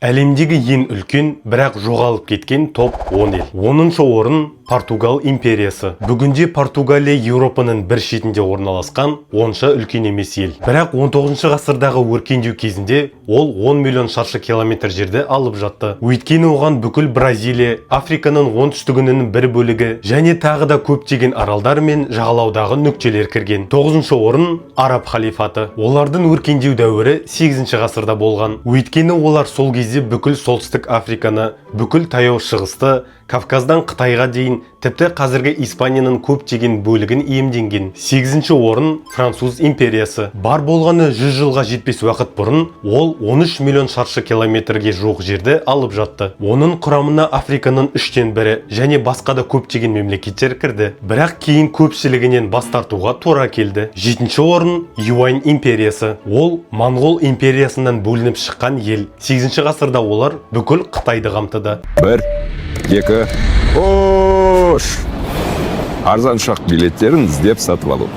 Әлемдегі ең үлкен, бірақ жоғалып кеткен топ 10 ел. 10-шы орын Португал империясы. Бүгінде Португалия Еуропаның бір шетінде орналасқан онша үлкен емес ел. Бірақ 19-шы ғасырдағы өркендеу кезінде ол 10 миллион шаршы километр жерді алып жатты. Өйткені оған бүкіл Бразилия, Африканың оңтүстігінің бір бөлігі және тағы да көптеген аралдар мен жағалаудағы нүктелер кірген. 9-шы орын Араб халифаты. Олардың өркендеу дәуірі 8-ші ғасырда болған. Өйткені олар сол кезде бүкіл солтүстік Африканы, бүкіл таяу шығысты, Кавказдан Қытайға дейін, тіпті қазіргі Испанияның көптеген бөлігін иемденген. 8-ші орын Француз империясы. Бар болғаны 100 жылға жетпес уақыт бұрын ол 13 миллион шаршы километрге жуық жерді алып жатты. Оның құрамына Африканың 3-тен бірі және басқа да көптеген мемлекеттер кірді. Бірақ кейін көпшілігінен бас тартуға тура келді. 7-ші орын Юань империясы. Ол Моңғол империясынан бөлініп шыққан ел. 8-ші ғасырда олар бүкіл Қытайды қамтыды. 1, 2, ош! Арзан ұшақ билеттерін іздеп сатып алу.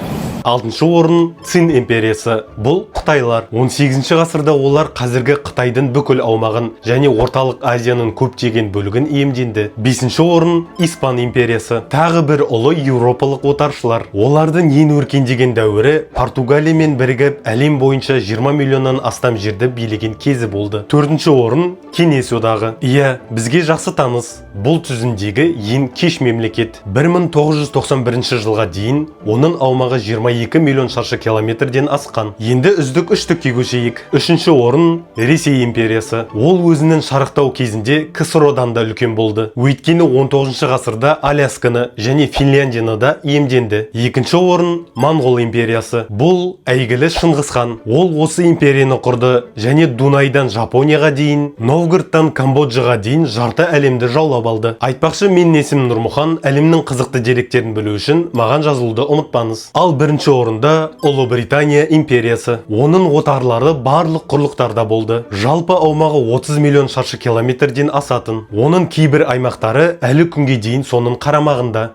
6-шы орын Цин империясы. Бұл Қытайлар. 18-ші ғасырда олар қазіргі Қытайдың бүкіл аумағын және орталық Азияның көптеген бөлігін иемденді. 5-ші орын Испан империясы. Тағы бір ұлы еуропалық отаршылар. Олардың ең өркендеген дәуірі Португалиямен бірігіп әлем бойынша 20 миллионнан астам жерді билеген кезі болды. 4-ші орын Кеңес одағы. Иә, бізге жақсы таныс. Бұл түзіндегі ең кеш мемлекет. 1991 жылға дейін оның аумағы 22 миллион шаршы километрден асқан. Енді үздік үштікке көшейік. 3-ші орын Ресей империясы. Ол өзінің шарықтау кезінде КСРО-дан да үлкен болды. Өйткені 19-шы ғасырда Алясканы және Финляндияны да иемденді. 2-ші орын Моңғол империясы. Бұл әйгілі Шыңғысхан. Ол осы империяны құрды және Дунайдан Жапонияға дейін, Новгородтан Камбоджаға дейін жарты әлемді жаулап алды. Айтпақшы, мен есімім Нұрмұхан. Әлемнің қызықты деректерін білу үшін маған жазылуды ұмытпаңыз. Ал бірінші орында Ұлыбритания империясы. Оның отарлары барлық құрлықтарда болды. Жалпы аумағы 30 миллион шаршы километрден асатын. Оның кейбір аймақтары әлі күнге дейін соның қарамағында.